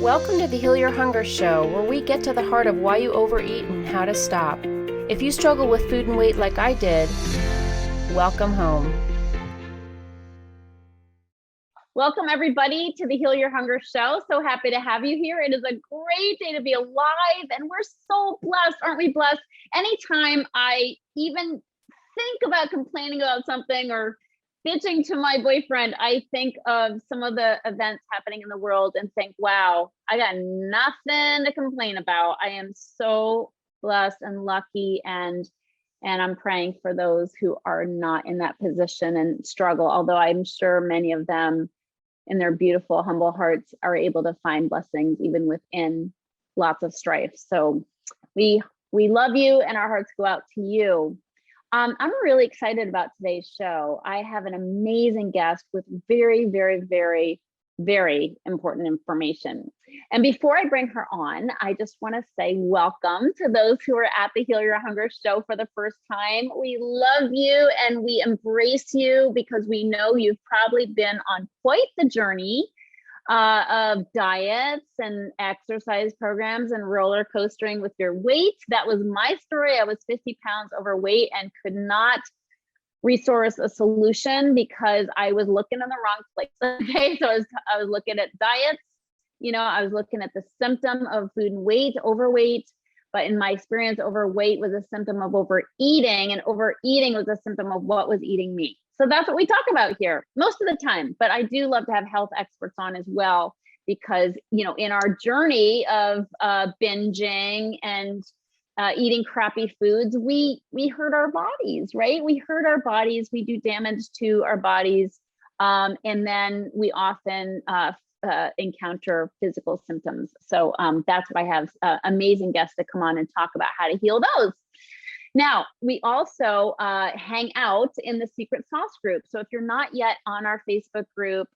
Welcome to the Heal Your Hunger Show, where we get to the heart of why you overeat and how to stop. If you struggle with food and weight like I did, welcome home. Welcome everybody to the Heal Your Hunger Show. So happy to have you here. It is a great day to be alive and we're so blessed. Aren't we blessed? Anytime I even think about complaining about something or bitching to my boyfriend, I think of some of the events happening in the world and think, wow, I got nothing to complain about. I am so blessed and lucky, and I'm praying for those who are not in that position and struggle, although I'm sure many of them in their beautiful, humble hearts are able to find blessings even within lots of strife. So we love you and our hearts go out to you. I'm really excited about today's show. I have an amazing guest with very, very, very, very important information. And before I bring her on, I just want to say welcome to those who are at the Heal Your Hunger Show for the first time. We love you and we embrace you because we know you've probably been on quite the journey of diets and exercise programs and roller coastering with your weight. That was my story. I was 50 pounds overweight and could not resource a solution because I was looking in the wrong place. Okay, so I was looking at diets. You know, I was looking at the symptom of food and weight, overweight. But in my experience, overweight was a symptom of overeating, and overeating was a symptom of what was eating me. So that's what we talk about here most of the time. But I do love to have health experts on as well, because, you know, in our journey of binging and eating crappy foods, we hurt our bodies, right? We hurt our bodies, we do damage to our bodies. And then we often encounter physical symptoms. So that's what I have amazing guests to come on and talk about how to heal those. Now, we also hang out in the Secret Sauce group. So if you're not yet on our Facebook group,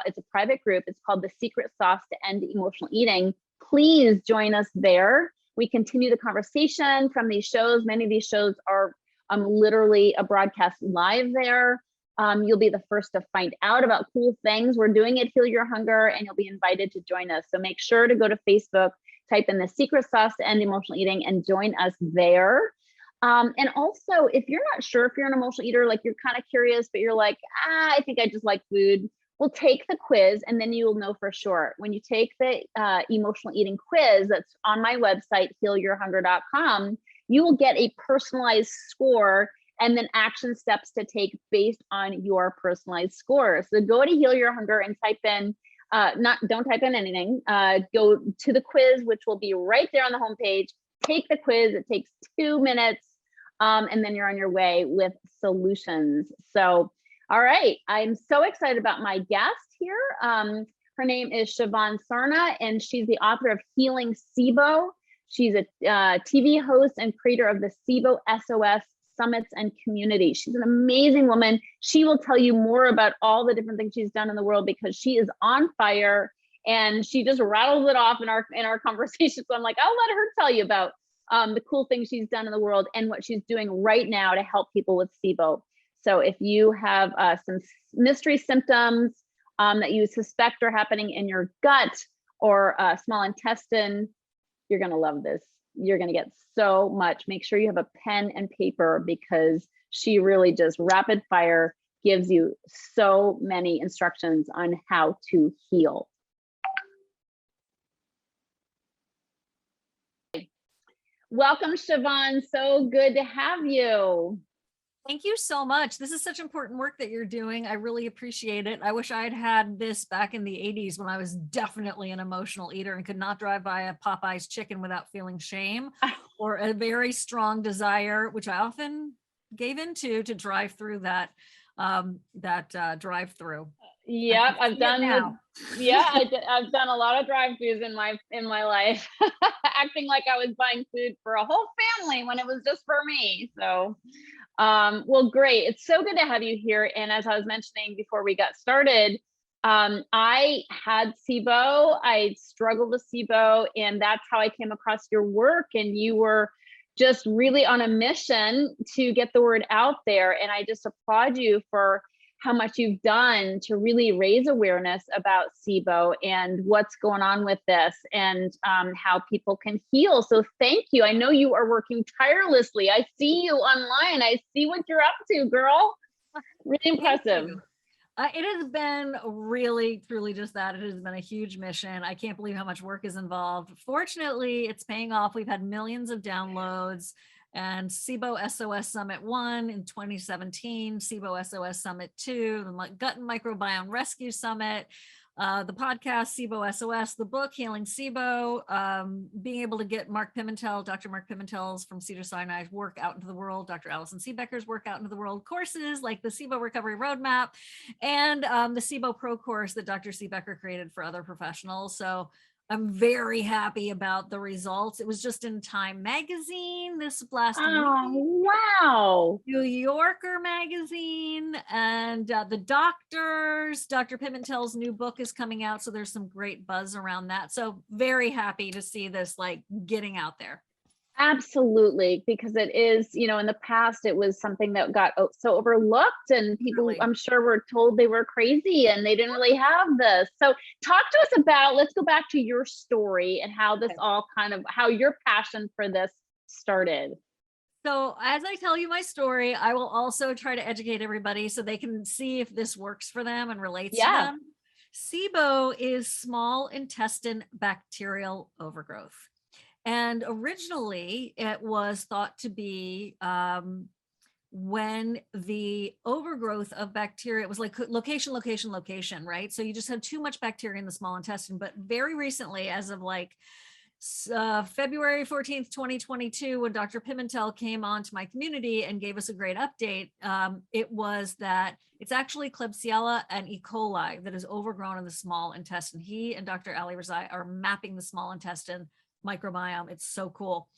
it's a private group. It's called the Secret Sauce to End Emotional Eating. Please join us there. We continue the conversation from these shows. Many of these shows are literally a broadcast live there. You'll be the first to find out about cool things we're doing at Heal Your Hunger, and you'll be invited to join us. So make sure to go to Facebook, type in the Secret Sauce to End Emotional Eating, and join us there. And also, if you're not sure if you're an emotional eater, like you're kind of curious, but you're like, I think I just like food. Well, take the quiz and then you will know for sure. When you take the emotional eating quiz that's on my website, healyourhunger.com, you will get a personalized score and then action steps to take based on your personalized score. So go to Heal Your Hunger and type in, don't type in anything, go to the quiz, which will be right there on the homepage. Take the quiz, it takes 2 minutes, and then you're on your way with solutions. So, all right, I'm so excited about my guest here. Her name is Shivan Sarna, and she's the author of Healing SIBO. She's a TV host and creator of the SIBO SOS Summits and Community. She's an amazing woman. She will tell you more about all the different things she's done in the world because she is on fire and she just rattles it off in our conversation. So I'm like, I'll let her tell you about the cool things she's done in the world and what she's doing right now to help people with SIBO. So if you have some mystery symptoms that you suspect are happening in your gut or small intestine, you're going to love this. You're going to get so much. Make sure you have a pen and paper because she really just rapid fire gives you so many instructions on how to heal. Welcome, Shivan. So good to have you. Thank you so much. This is such important work that you're doing. I really appreciate it. I wish I had had this back in the 80s when I was definitely an emotional eater and could not drive by a Popeye's chicken without feeling shame or a very strong desire, which I often gave into to drive through that drive-through. Yep, I've done I've done a lot of drive-thrus in my life, acting like I was buying food for a whole family when it was just for me. So well, great. It's so good to have you here. And as I was mentioning before we got started, I had SIBO, I struggled with SIBO, and that's how I came across your work. And you were just really on a mission to get the word out there. And I just applaud you for how much you've done to really raise awareness about SIBO and what's going on with this, and how people can heal. So thank you. I know you are working tirelessly. I see you online. I see what you're up to, girl. Really impressive. It has been really, truly just that. It has been a huge mission. I can't believe how much work is involved. Fortunately, it's paying off. We've had millions of downloads, and SIBO SOS Summit 1 in 2017, SIBO SOS Summit 2, the Gut and Microbiome Rescue Summit, the podcast SIBO SOS, the book Healing SIBO, being able to get Mark Pimentel, Dr. Mark Pimentel's from Cedars-Sinai's work out into the world, Dr. Allison Seebecker's work out into the world, courses like the SIBO Recovery Roadmap, and the SIBO Pro course that Dr. Seebecker created for other professionals. So I'm very happy about the results. It was just in Time Magazine this last week. Wow. New Yorker Magazine, and the doctors. Dr. Pimentel's new book is coming out, so there's some great buzz around that. So very happy to see this like getting out there. Absolutely, because it is, in the past, it was something that got so overlooked, and people, Really? I'm sure, were told they were crazy and they didn't really have this. So talk to us about, let's go back to your story and how this all how your passion for this started. So as I tell you my story, I will also try to educate everybody so they can see if this works for them and relates to them. SIBO is small intestine bacterial overgrowth. And originally it was thought to be when the overgrowth of bacteria, it was like location, right? So you just had too much bacteria in the small intestine. But very recently, as of like February 14th, 2022, when Dr. Pimentel came on to my community and gave us a great update, it was that it's actually Klebsiella and E. coli that is overgrown in the small intestine. He and Dr. Ali Rezai are mapping the small intestine microbiome. It's so cool.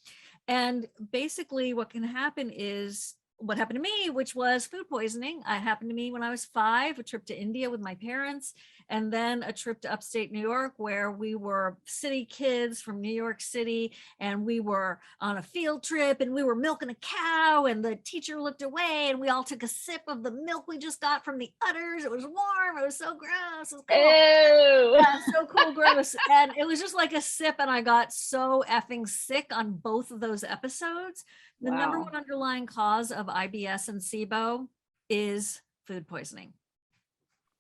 And basically what can happen is what happened to me, which was food poisoning. It happened to me when I was 5, a trip to India with my parents, and then a trip to upstate New York where we were city kids from New York City, and we were on a field trip and we were milking a cow, and the teacher looked away and we all took a sip of the milk we just got from the udders. It was warm. It was so gross. It was cool. Ew. Yeah, so cool, gross. And it was just like a sip, and I got so effing sick on both of those episodes. The number one underlying cause of IBS and SIBO is food poisoning.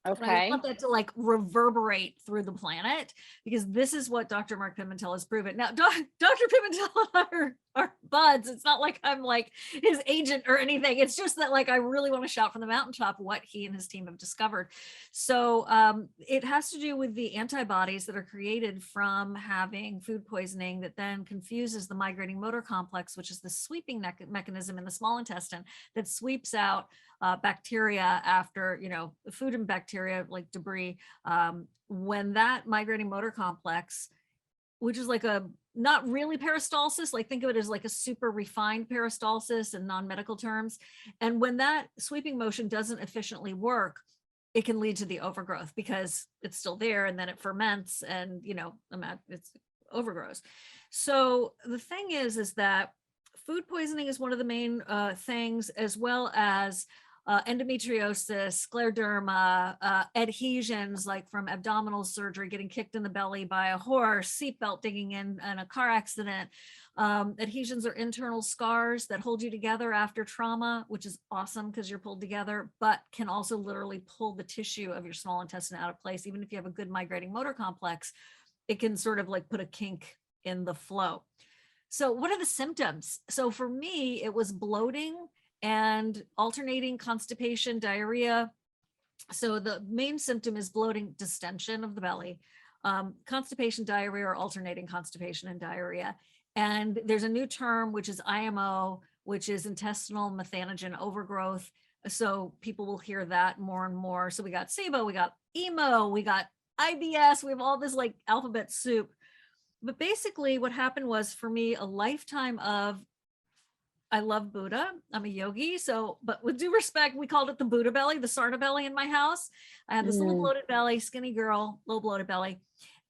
Okay. I want that to like reverberate through the planet, because this is what Dr. Mark Pimentel has proven. Now, Dr. Pimentel are buds. It's not like I'm like his agent or anything. It's just that like I really want to shout from the mountaintop what he and his team have discovered. So it has to do with the antibodies that are created from having food poisoning that then confuses the migrating motor complex, which is the sweeping mechanism in the small intestine that sweeps out bacteria after, food and bacteria like debris. When that migrating motor complex, which is like a not really peristalsis, like think of it as like a super refined peristalsis in non-medical terms. And when that sweeping motion doesn't efficiently work, it can lead to the overgrowth because it's still there, and then it ferments and, it's overgrows. So the thing is that food poisoning is one of the main things, as well as endometriosis, scleroderma, adhesions like from abdominal surgery, getting kicked in the belly by a horse, seatbelt digging in a car accident. Adhesions are internal scars that hold you together after trauma, which is awesome because you're pulled together, but can also literally pull the tissue of your small intestine out of place. Even if you have a good migrating motor complex, it can sort of like put a kink in the flow. So what are the symptoms? So for me, it was bloating and alternating constipation, diarrhea. So the main symptom is bloating, distension of the belly, constipation, diarrhea, or alternating constipation and diarrhea. And there's a new term, which is IMO, which is intestinal methanogen overgrowth. So people will hear that more and more. So we got SIBO, we got EMO, we got IBS, we have all this like alphabet soup. But basically what happened was, for me, a lifetime of, I love Buddha. I'm a yogi. So, but with due respect, we called it the Buddha belly, the Sarna belly in my house. I had this little bloated belly, skinny girl, little bloated belly.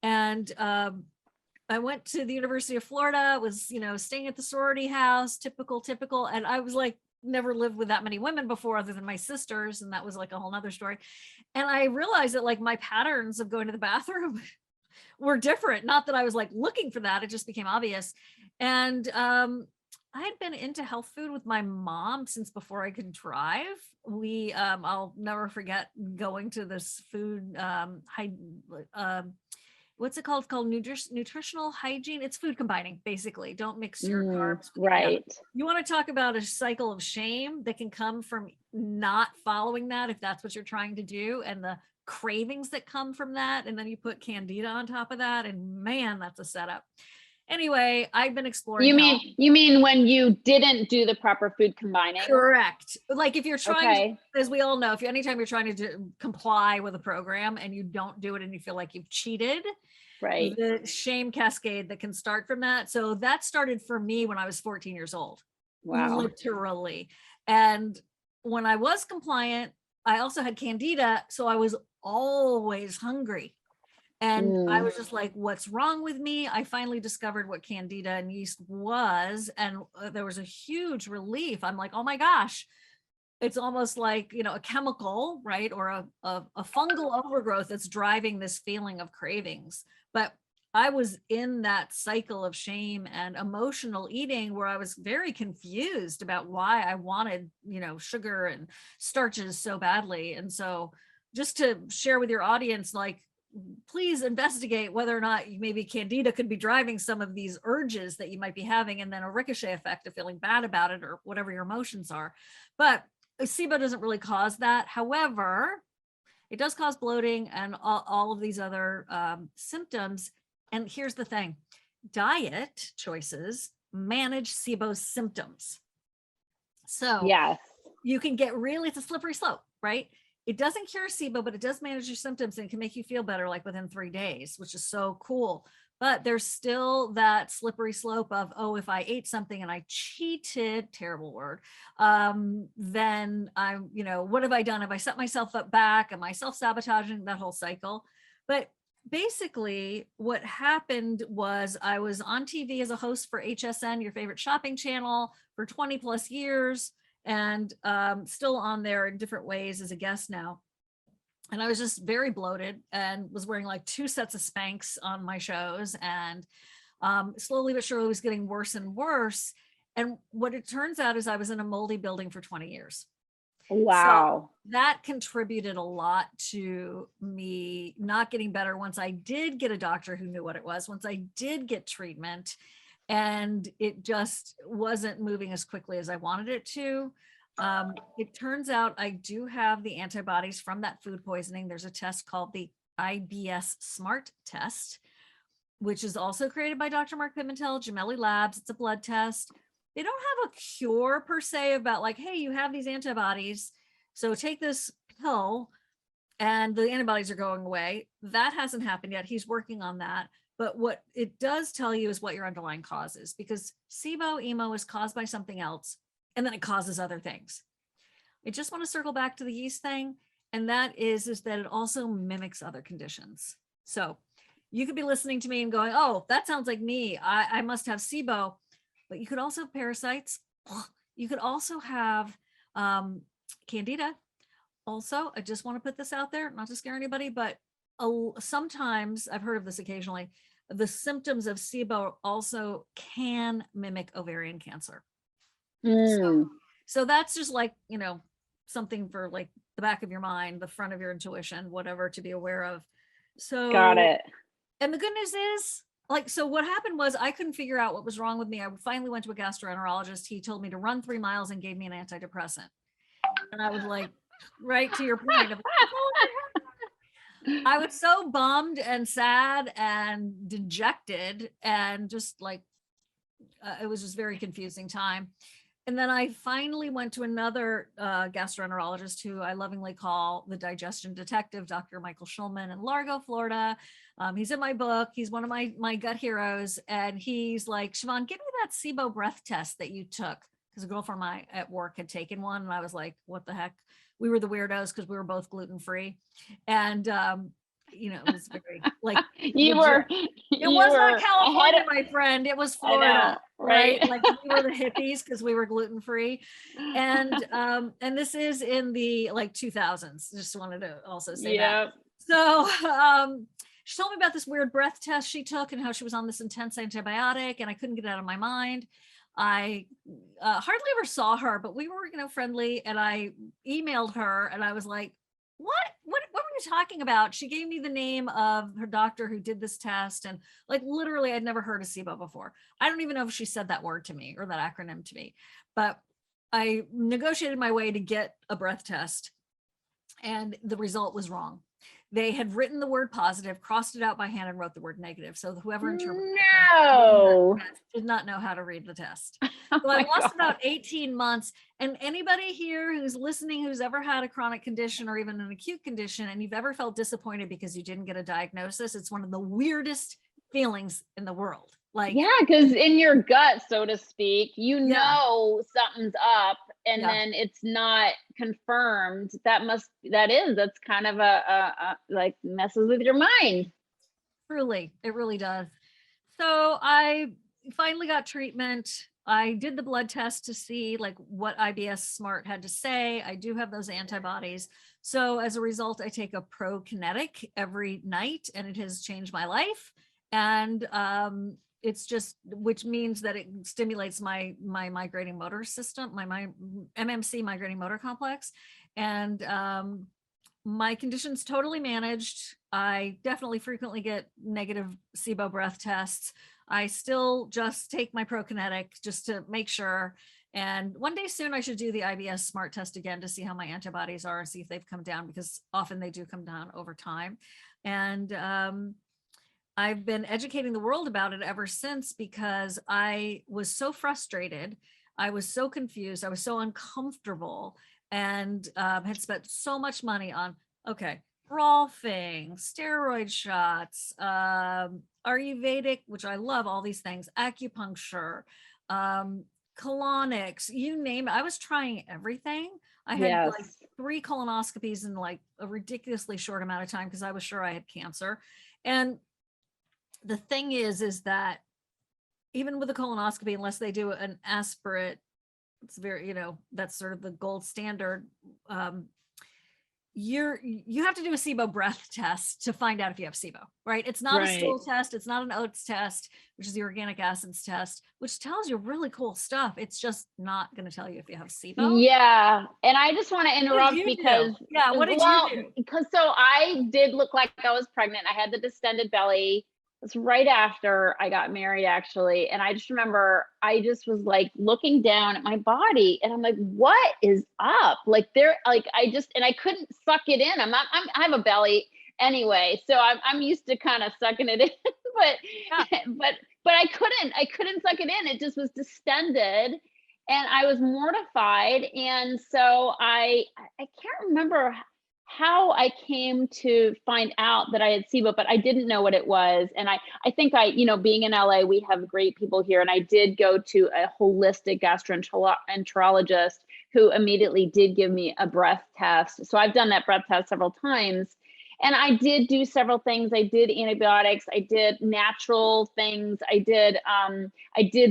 And I went to the University of Florida, was, staying at the sorority house, typical. And I was like, never lived with that many women before other than my sisters. And that was like a whole nother story. And I realized that like my patterns of going to the bathroom were different. Not that I was like looking for that. It just became obvious. And I had been into health food with my mom since before I could drive. I'll never forget going to this food, what's it called? It's called nutritional hygiene. It's food combining, basically. Don't mix your carbs. Right. You want to talk about a cycle of shame that can come from not following that, if that's what you're trying to do, and the cravings that come from that. And then you put candida on top of that, and man, that's a setup. Anyway, I've been exploring. You mean when you didn't do the proper food combining? Correct. Like if you're trying to, as we all know, anytime you're trying to comply with a program and you don't do it and you feel like you've cheated, right? The shame cascade that can start from that. So that started for me when I was 14 years old. Wow. Literally. And when I was compliant, I also had candida. So I was always hungry. And I was just like, what's wrong with me? I finally discovered what candida and yeast was. And there was a huge relief. I'm like, oh my gosh, it's almost like, a chemical, right? Or a fungal overgrowth that's driving this feeling of cravings. But I was in that cycle of shame and emotional eating where I was very confused about why I wanted, sugar and starches so badly. And so just to share with your audience, like, please investigate whether or not maybe candida could be driving some of these urges that you might be having, and then a ricochet effect of feeling bad about it or whatever your emotions are. But SIBO doesn't really cause that. However, it does cause bloating and all of these other symptoms. And here's the thing, diet choices manage SIBO symptoms. So yes, you can get it's a slippery slope, right? It doesn't cure SIBO, but it does manage your symptoms and can make you feel better like within 3 days, which is so cool. But there's still that slippery slope of, oh, if I ate something and I cheated, terrible word, then I'm, what have I done? Have I set myself up back? Am I self-sabotaging? That whole cycle. But basically what happened was I was on TV as a host for HSN, your favorite shopping channel, for 20 plus years. And still on there in different ways as a guest now. And I was just very bloated and was wearing like 2 sets of Spanx on my shows, and slowly but surely was getting worse and worse. And what it turns out is I was in a moldy building for 20 years. Wow. So that contributed a lot to me not getting better once I did get a doctor who knew what it was, once I did get treatment. And it just wasn't moving as quickly as I wanted it to. It turns out I do have the antibodies from that food poisoning. There's a test called the IBS SMART test, which is also created by Dr. Mark Pimentel, Gemelli Labs. It's a blood test. They don't have a cure per se about like, hey, you have these antibodies, so take this pill and the antibodies are going away. That hasn't happened yet. He's working on that. But what it does tell you is what your underlying cause is, because SIBO emo is caused by something else, and then it causes other things. I just want to circle back to the yeast thing. And that is that it also mimics other conditions. So you could be listening to me and going, oh, that sounds like me. I must have SIBO. But you could also have parasites. You could also have candida. Also, I just want to put this out there, not to scare anybody, but sometimes, I've heard of this occasionally, the symptoms of SIBO also can mimic ovarian cancer. So that's just like, something for like the back of your mind, the front of your intuition, whatever to be aware of. So got it. And the good news is, so what happened was I couldn't figure out what was wrong with me. I finally went to a gastroenterologist. He told me to run 3 miles and gave me an antidepressant. And I was like, right to your point of, I was so bummed and sad and dejected and just like, it was just very confusing time. And then I finally went to another gastroenterologist who I lovingly call the digestion detective, Dr. Michael Schulman in Largo, Florida. He's in my book. He's one of my gut heroes. And he's like, Shivan, give me that SIBO breath test that you took. Because a girlfriend of mine at work had taken one. And I was like, what the heck? We were the weirdos because we were both gluten-free. And, it was very like, it was not California, my friend. It was Florida. right? Like we were the hippies because we were gluten-free. And this is in the like 2000s. Just wanted to also say that. So she told me about this weird breath test she took and how she was on this intense antibiotic and I couldn't get it out of my mind. I hardly ever saw her, but we were, friendly, and I emailed her and I was like, what were you talking about? She gave me the name of her doctor who did this test. And like, literally, I'd never heard of SIBO before. I don't even know if she said that word to me or that acronym to me, but I negotiated my way to get a breath test and the result was wrong. They had written the word positive, crossed it out by hand, and wrote the word negative. So whoever interpreted the test did not know how to read the test. So I lost about 18 months. And anybody here who's listening, who's ever had a chronic condition or even an acute condition, and you've ever felt disappointed because you didn't get a diagnosis, it's one of the weirdest feelings in the world. Like, yeah, because in your gut, so to speak, know something's up, and then it's not confirmed. That's kind of a like messes with your mind. Truly, it really does. So I finally got treatment. I did the blood test to see like what IBS Smart had to say. I do have those antibodies. So as a result, I take a prokinetic every night, and it has changed my life. And it's just, which means that it stimulates my migrating motor system, my MMC, migrating motor complex. And my condition's totally managed. I definitely frequently get negative SIBO breath tests. I still just take my prokinetic just to make sure. And one day soon I should do the IBS Smart test again to see how my antibodies are and see if they've come down, because often they do come down over time. And I've been educating the world about it ever since, because I was so frustrated. I was so confused. I was so uncomfortable, and had spent so much money on, rolfing, steroid shots, Ayurvedic, which I love, all these things, acupuncture, colonics, you name it. I was trying everything. I had like 3 colonoscopies in like a ridiculously short amount of time because I was sure I had cancer. And the thing is that even with a colonoscopy, unless they do an aspirate, it's very, that's sort of the gold standard. You have to do a SIBO breath test to find out if you have SIBO, right? It's not a stool test. It's not an oats test, which is the organic acids test, which tells you really cool stuff. It's just not going to tell you if you have SIBO. Yeah. And I just want to interrupt because, what did you do? Because so I did look like I was pregnant. I had the distended belly. It's right after I got married, actually. And I just remember I just was like looking down at my body and I'm like, what is up? Like and I couldn't suck it in. I have a belly anyway. So I'm used to kind of sucking it in, but I couldn't suck it in. It just was distended and I was mortified. And so I can't remember how I came to find out that I had SIBO, but I didn't know what it was. And I think being in LA, we have great people here. And I did go to a holistic gastroenterologist who immediately did give me a breath test. So I've done that breath test several times. And I did do several things. I did antibiotics. I did natural things. I did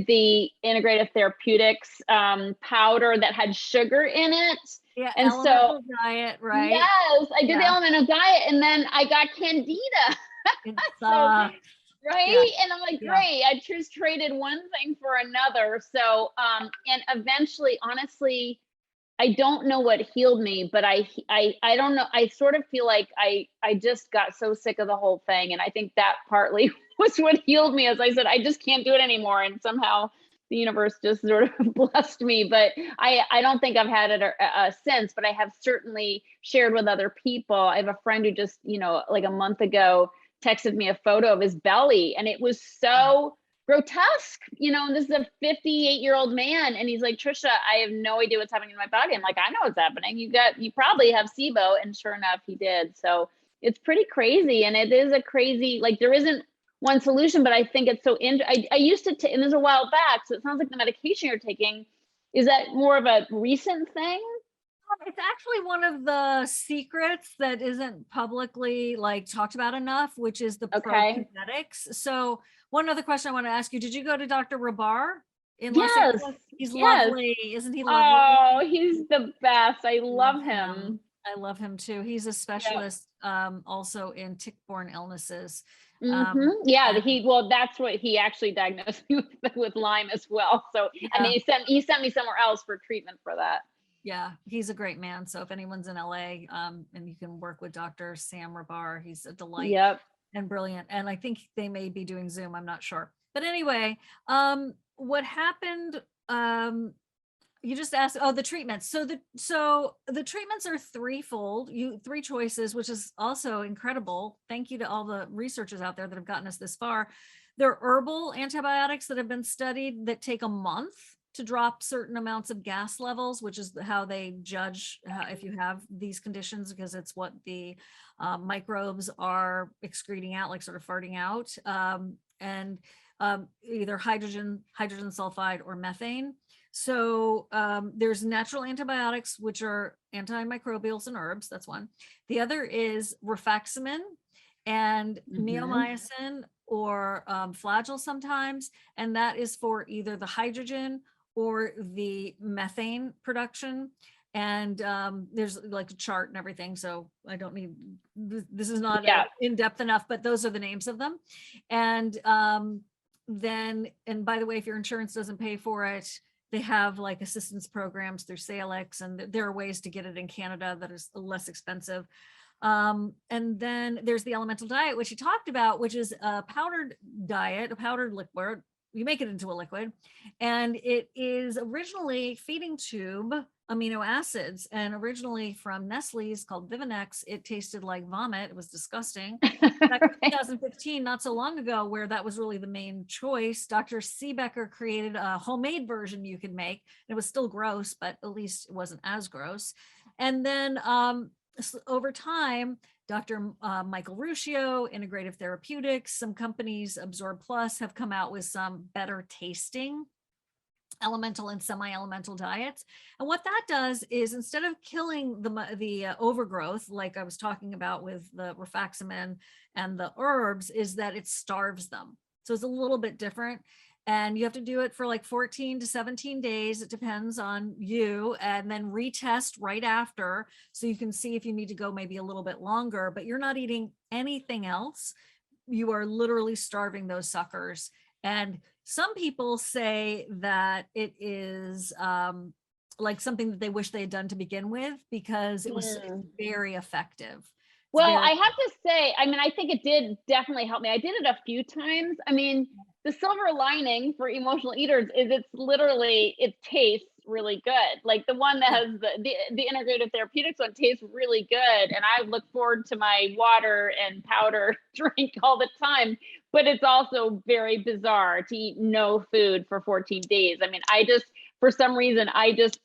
the integrative therapeutics powder that had sugar in it. Yeah, and elemental diet, right? Yes, I did the elemental diet, and then I got candida. Right? Yeah. And I'm like, great. I just traded one thing for another. So, and eventually, honestly, I don't know what healed me, but I don't know. I sort of feel like I just got so sick of the whole thing. And I think that partly was what healed me. As I said, I just can't do it anymore. And somehow the universe just sort of blessed me, but I don't think I've had it since, but I have certainly shared with other people. I have a friend who just, like a month ago texted me a photo of his belly and it was so grotesque, and this is a 58-year-old man. And he's like, Tricia, I have no idea what's happening in my body. I'm like, I know what's happening. You probably have SIBO. And sure enough, he did. So it's pretty crazy. And it is a crazy, like there isn't one solution, but I think it's so I used to and this is a while back. So it sounds like the medication you're taking, is that more of a recent thing? It's actually one of the secrets that isn't publicly talked about enough, which is the prokinetics. So one other question I want to ask you, did you go to Dr. Rabar? in Los Yes. Angeles. He's Yes. lovely. Isn't he lovely? Oh, he's the best. I love him. I love him too. He's a Yep. specialist also in tick-borne illnesses. Yeah, and- well, that's what he actually diagnosed me with Lyme as well. So, and Yeah. he sent me somewhere else for treatment for that. Yeah, he's a great man. So if anyone's in LA, and you can work with Dr. Sam Rabar, he's a delight. Yep. And brilliant. And I think they may be doing Zoom. I'm not sure. But anyway, what happened? You just asked, the treatments. So the treatments are threefold. Three choices, which is also incredible. Thank you to all the researchers out there that have gotten us this far. They're herbal antibiotics that have been studied that take a month to drop certain amounts of gas levels, which is how they judge if you have these conditions, because it's what the microbes are excreting out, like sort of farting out, and either hydrogen sulfide or methane. So there's natural antibiotics, which are antimicrobials and herbs. That's one. The other is rifaximin and neomycin or Flagyl sometimes, and that is for either the hydrogen or the methane production. And there's like a chart and everything, so I don't need, this is not in depth enough, but those are the names of them. And then, and by the way, if your insurance doesn't pay for it, they have like assistance programs through Salix, and there are ways to get it in Canada that is less expensive. And then there's the elemental diet, which you talked about, which is a powdered diet, a powdered liquid. You make it into a liquid, and it is originally feeding tube amino acids, and originally from Nestle's, called Vivanex. It tasted like vomit. It was disgusting. Back in 2015, not so long ago, where that was really the main choice, Dr. Seebecker created a homemade version you could make. It was still gross, but at least it wasn't as gross. And then over time, Dr. Michael Ruscio, Integrative Therapeutics, some companies, Absorb Plus, have come out with some better tasting elemental and semi-elemental diets. And what that does is, instead of killing the overgrowth, like I was talking about with the rifaximin and the herbs, is that it starves them. So it's a little bit different. And you have to do it for like 14 to 17 days. It depends on you, and then retest right after. So you can see if you need to go maybe a little bit longer, but you're not eating anything else. You are literally starving those suckers. And some people say that it is like something that they wish they had done to begin with, because it was very effective. Well, I have to say, I mean, I think it did definitely help me. I did it a few times. I mean, the silver lining for emotional eaters is it tastes really good. Like the one that has the integrative therapeutics one tastes really good. And I look forward to my water and powder drink all the time, but it's also very bizarre to eat no food for 14 days. I mean, for some reason,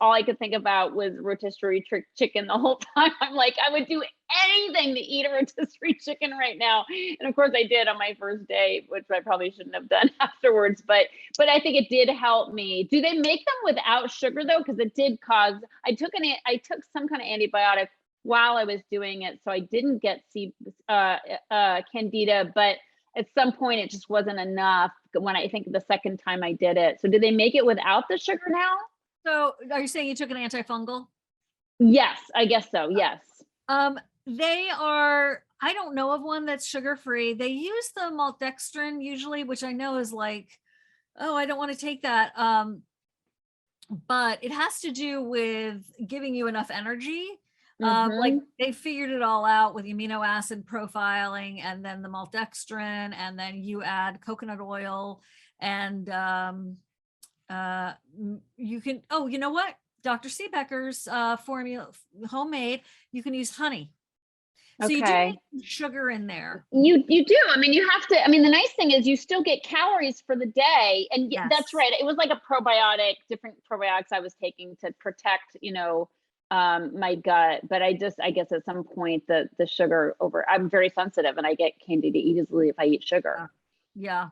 all I could think about was rotisserie chicken the whole time. I'm like, I would do anything to eat a rotisserie chicken right now. And of course I did on my first day, which I probably shouldn't have done afterwards, but I think it did help me. Do they make them without sugar though? Because it did cause, I took some kind of antibiotic while I was doing it, so I didn't get candida, but at some point it just wasn't enough when I think the second time I did it. So do they make it without the sugar now? So are you saying you took an antifungal? Yes, I guess so. Yes. They are, I don't know of one that's sugar-free. They use the maltodextrin usually, which I know is like, oh, I don't want to take that. But it has to do with giving you enough energy. Like they figured it all out with amino acid profiling, and then the maltodextrin, and then you add coconut oil, and you can, oh, you know what? Dr. Seebecker's formula, homemade, you can use honey. So you do need sugar in there. You do. I mean, you have to. I mean, the nice thing is you still get calories for the day, and yes, that's right. It was like a probiotic, different probiotics I was taking to protect, my gut. But I guess at some point the sugar I'm very sensitive, and I get candida easily if I eat sugar. Yeah.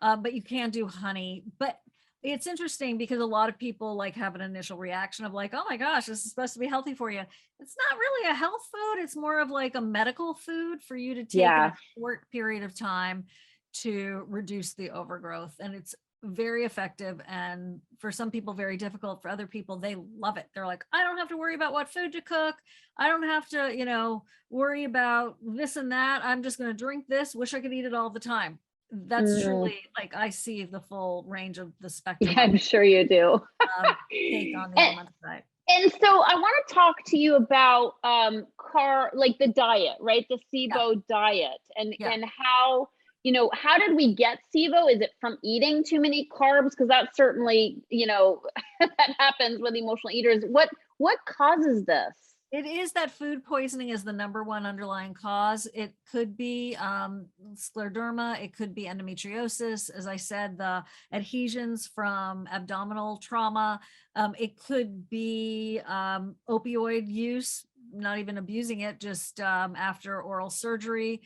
But you can do honey. But it's interesting because a lot of people like have an initial reaction of like, oh my gosh, this is supposed to be healthy for you. It's not really a health food. It's more of like a medical food for you to take in a short period of time to reduce the overgrowth. And it's very effective, and for some people very difficult. For other people, they love it. They're like, I don't have to worry about what food to cook. I don't have to, worry about this and that. I'm just going to drink this. Wish I could eat it all the time. That's truly, like, I see the full range of the spectrum. Yeah, I'm sure you do. Take on the ailment side. And so I want to talk to you about like the diet, right? The SIBO diet, and how, how did we get SIBO? Is it from eating too many carbs? Because that's certainly, that happens with emotional eaters. What causes this? It is that food poisoning is the number one underlying cause. It could be scleroderma. It could be endometriosis. As I said, the adhesions from abdominal trauma. It could be opioid use, not even abusing it, just after oral surgery.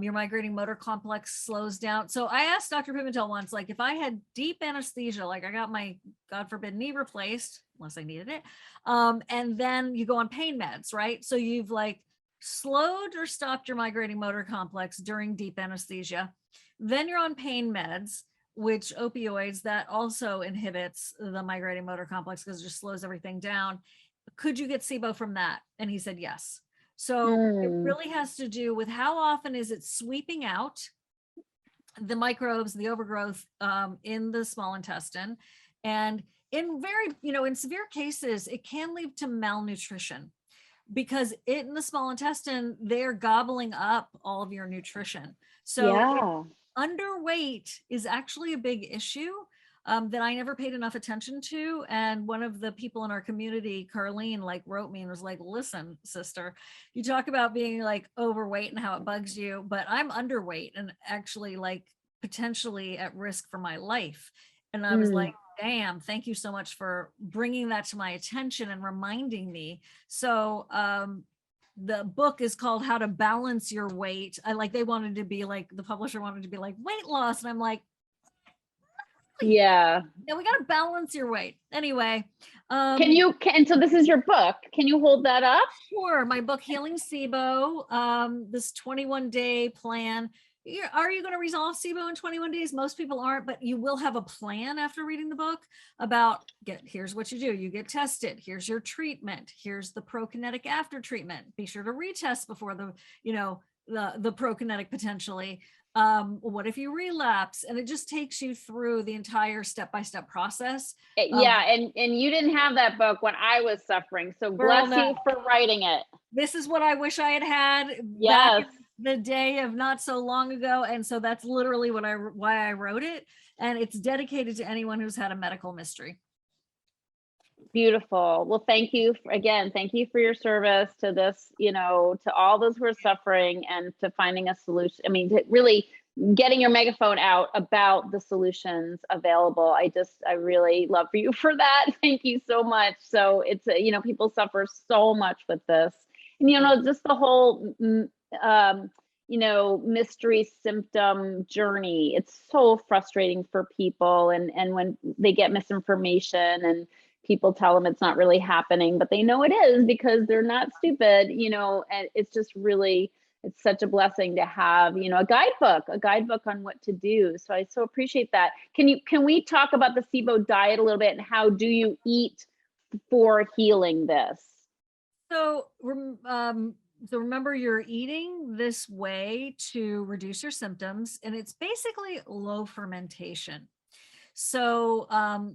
Your migrating motor complex slows down. So I asked Dr. Pimentel once, like, if I had deep anesthesia, like I got my, God forbid, knee replaced, unless I needed it, and then you go on pain meds, right? So you've like slowed or stopped your migrating motor complex during deep anesthesia. Then you're on pain meds, which opioids, that also inhibits the migrating motor complex because it just slows everything down. Could you get SIBO from that? And he said, yes. So it really has to do with how often is it sweeping out the microbes, the overgrowth in the small intestine. And in in severe cases, it can lead to malnutrition because in the small intestine, they're gobbling up all of your nutrition. So underweight is actually a big issue that I never paid enough attention to. And one of the people in our community, Carlene, like wrote me and was like, listen, sister, you talk about being like overweight and how it bugs you, but I'm underweight and actually like potentially at risk for my life. And I was like, damn, thank you so much for bringing that to my attention and reminding me. So the book is called How to Balance Your Weight. They wanted to be like, the publisher wanted to be like weight loss. And I'm like, yeah, we got to balance your weight. Anyway. So this is your book. Can you hold that up? Sure. My book, Healing SIBO, this 21-day plan. Are you going to resolve SIBO in 21 days? Most people aren't, but you will have a plan after reading the book about here's what you do. You get tested. Here's your treatment. Here's the prokinetic after treatment. Be sure to retest before the prokinetic potentially. What if you relapse? And it just takes you through the entire step-by-step process. And you didn't have that book when I was suffering. So bless you for writing it. This is what I wish I had yes. back in the day of not so long ago. And so that's literally why I wrote it. And it's dedicated to anyone who's had a medical mystery. Beautiful. Well, thank you Thank you for your service to this, to all those who are suffering and to finding a solution. I mean, to really getting your megaphone out about the solutions available. I really love you for that. Thank you so much. So it's, people suffer so much with this, and, just the whole, mystery symptom journey. It's so frustrating for people. And when they get misinformation and people tell them it's not really happening, but they know it is because they're not stupid, and it's just really, it's such a blessing to have, a guidebook on what to do. So I so appreciate that. Can we talk about the SIBO diet a little bit and how do you eat for healing this? So remember, you're eating this way to reduce your symptoms, and it's basically low fermentation. So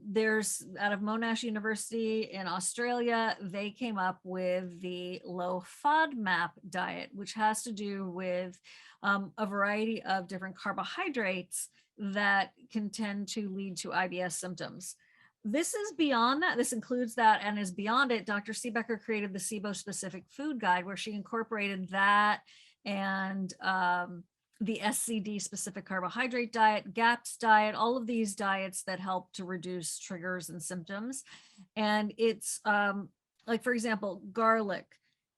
there's out of Monash University in Australia, they came up with the low FODMAP diet, which has to do with a variety of different carbohydrates that can tend to lead to IBS symptoms. This is beyond that. This includes that and is beyond it. Dr. Seebecker created the SIBO specific food guide where she incorporated that and the SCD specific carbohydrate diet, GAPS diet, all of these diets that help to reduce triggers and symptoms. And it's like, for example, garlic,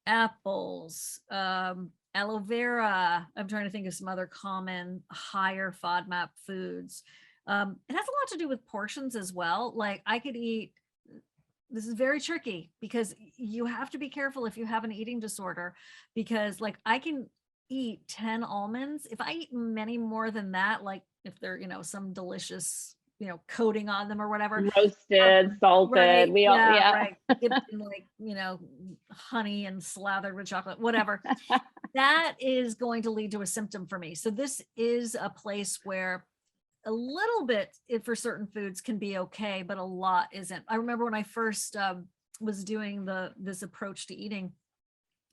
apples, aloe vera. I'm trying to think of some other common higher FODMAP foods. It has a lot to do with portions as well. Like I could eat, this is very tricky because you have to be careful if you have an eating disorder, because like I can eat 10 almonds. If I eat many more than that, like if they're, some delicious coating on them or whatever. Roasted, salted, Right. we all, yeah. Right. Dipped in like, honey and slathered with chocolate, whatever. That is going to lead to a symptom for me. So this is a place where a little bit for certain foods can be okay, but a lot isn't. I remember when I first was doing this approach to eating,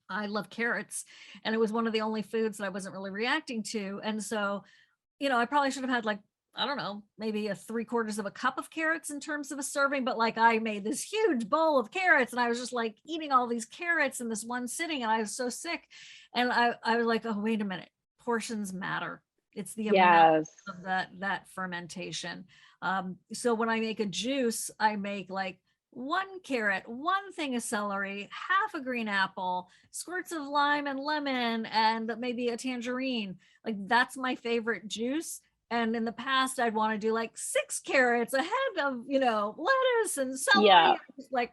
I love carrots, and it was one of the only foods that I wasn't really reacting to. And so, I probably should have had like, I don't know, maybe a 3/4 of a cup of carrots in terms of a serving, but like I made this huge bowl of carrots and I was just like eating all these carrots in this one sitting, and I was so sick. And I was like, oh, wait a minute, portions matter. It's the amount of that fermentation. So when I make a juice, I make like 1 carrot, 1 thing of celery, half a green apple, squirts of lime and lemon, and maybe a tangerine. Like that's my favorite juice. And in the past, I'd want to do like 6 carrots, a head of, lettuce and celery. Yeah. Like,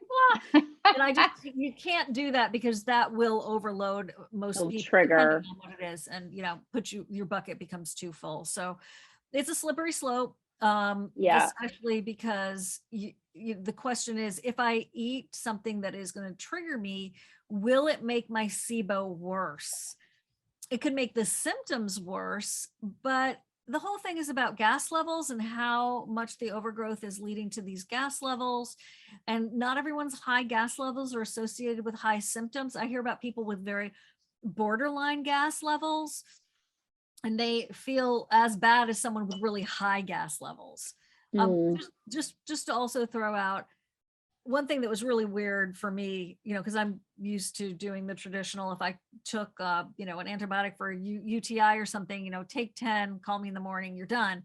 blah. And you can't do that because that will overload most It'll people. trigger. Depending on what it is. And, your bucket becomes too full. So it's a slippery slope. Especially because the question is, if I eat something that is going to trigger me, will it make my SIBO worse? It could make the symptoms worse, but the whole thing is about gas levels and how much the overgrowth is leading to these gas levels. And not everyone's high gas levels are associated with high symptoms. I hear about people with very borderline gas levels, and they feel as bad as someone with really high gas levels. Just to also throw out one thing that was really weird for me, because I'm used to doing the traditional, if I took, an antibiotic for a UTI or something, take 10, call me in the morning, you're done.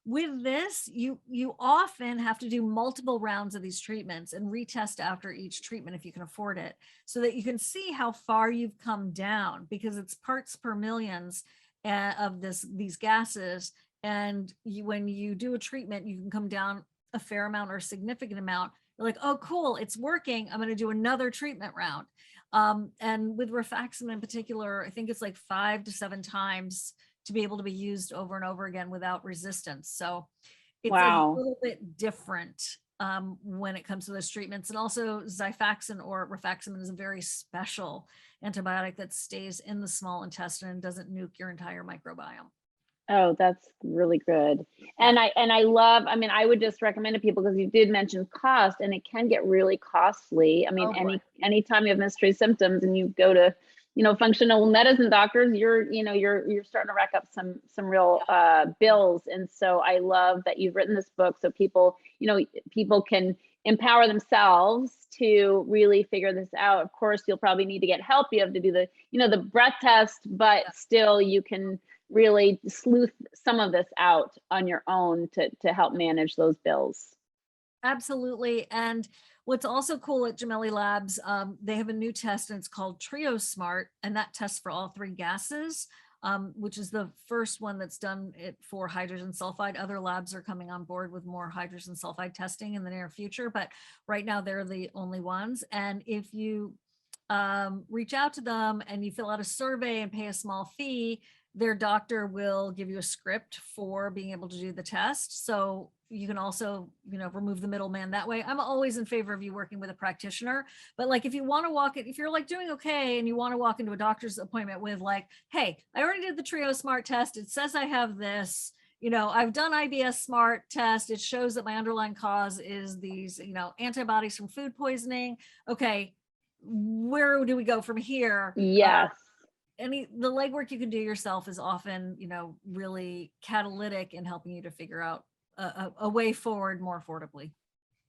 With this, you often have to do multiple rounds of these treatments and retest after each treatment if you can afford it, so that you can see how far you've come down, because it's parts per millions of these gases. And when you do a treatment, you can come down a fair amount or a significant amount. You're like, oh, cool, it's working. I'm going to do another treatment round. And with rifaximin in particular, I think it's like 5 to 7 times to be able to be used over and over again without resistance. So it's a little bit different when it comes to those treatments. And also Xifaxan or rifaximin is a very special antibiotic that stays in the small intestine and doesn't nuke your entire microbiome. Oh, that's really good. And I love, I would just recommend to people, because you did mention cost, and it can get really costly. Anytime you have mystery symptoms and you go to, functional medicine doctors, you're starting to rack up some real bills. And so I love that you've written this book so people can empower themselves to really figure this out. Of course, you'll probably need to get help. You have to do the breath test, but still you can really sleuth some of this out on your own to help manage those bills. Absolutely. And what's also cool at Gemelli Labs, they have a new test, and it's called Trio Smart, and that tests for all 3 gases, which is the first one that's done it for hydrogen sulfide. Other labs are coming on board with more hydrogen sulfide testing in the near future, but right now they're the only ones. And if you reach out to them and you fill out a survey and pay a small fee, their doctor will give you a script for being able to do the test. So you can also, remove the middleman that way. I'm always in favor of you working with a practitioner, but like, if you want to if you're like doing okay and you want to walk into a doctor's appointment with like, hey, I already did the Trio Smart test. It says I have this, I've done IBS Smart test. It shows that my underlying cause is these, antibodies from food poisoning. Okay, where do we go from here? Yes. The legwork you can do yourself is often, really catalytic in helping you to figure out a way forward more affordably.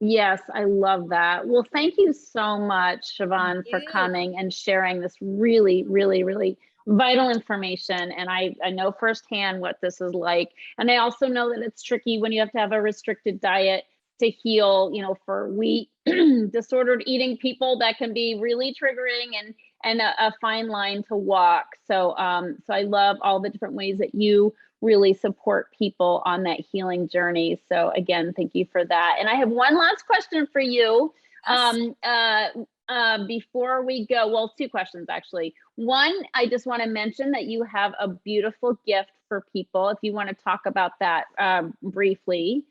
Yes, I love that. Well, thank you so much, Shivan, for coming and sharing this really, really, really vital information. And I know firsthand what this is like. And I also know that it's tricky when you have to have a restricted diet to heal, for wheat disordered eating people. That can be really triggering and a fine line to walk. So I love all the different ways that you really support people on that healing journey. So again, thank you for that. And I have one last question for you. Before we go, well, 2 questions actually. One, I just want to mention that you have a beautiful gift for people, if you want to talk about that briefly.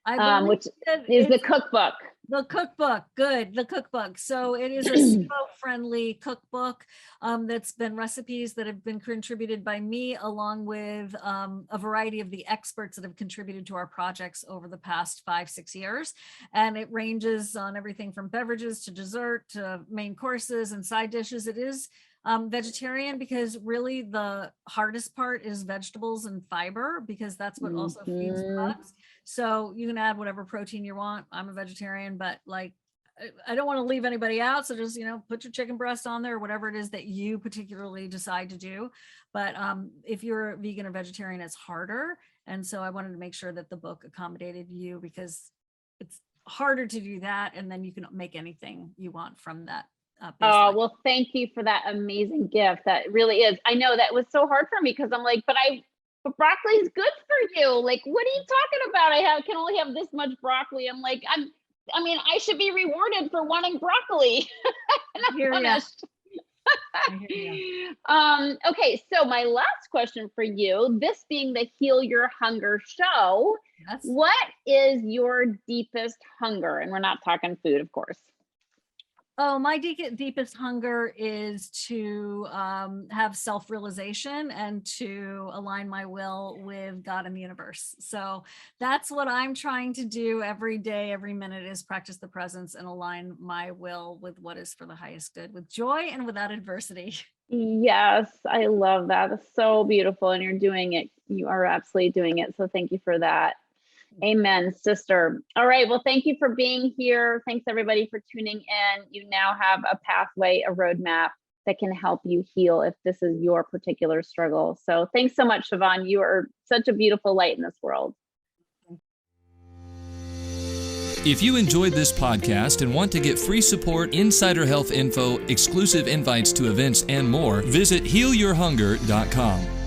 I believe which that is the it's cookbook. the cookbook. Good. The cookbook. So it is a SIBO friendly cookbook that's been recipes that have been contributed by me, along with a variety of the experts that have contributed to our projects over the past 5-6 years. And it ranges on everything from beverages to dessert to main courses and side dishes. It is vegetarian because really the hardest part is vegetables and fiber, because that's what also feeds the bugs. So you can add whatever protein you want. I'm a vegetarian, but like, I don't want to leave anybody out. So just, put your chicken breast on there, or whatever it is that you particularly decide to do. But if you're a vegan or vegetarian, it's harder. And so I wanted to make sure that the book accommodated you, because it's harder to do that. And then you can make anything you want from that. Oh, well, thank you for that amazing gift. That really is. I know that was so hard for me, because I'm like, but broccoli is good for you. Like, what are you talking about? Can only have this much broccoli. I'm like, I should be rewarded for wanting broccoli. Not punished. Okay, so my last question for you, this being the Heal Your Hunger show, yes. What is your deepest hunger? And we're not talking food, of course. Oh, my deepest hunger is to have self-realization and to align my will with God and the universe. So that's what I'm trying to do every day, every minute, is practice the presence and align my will with what is for the highest good, with joy and without adversity. Yes, I love that. It's so beautiful. And you're doing it. You are absolutely doing it. So thank you for that. Amen, sister. All right. Well, thank you for being here. Thanks everybody for tuning in. You now have a pathway, a roadmap that can help you heal if this is your particular struggle. So thanks so much, Shivan. You are such a beautiful light in this world. If you enjoyed this podcast and want to get free support, insider health info, exclusive invites to events, and more, visit healyourhunger.com.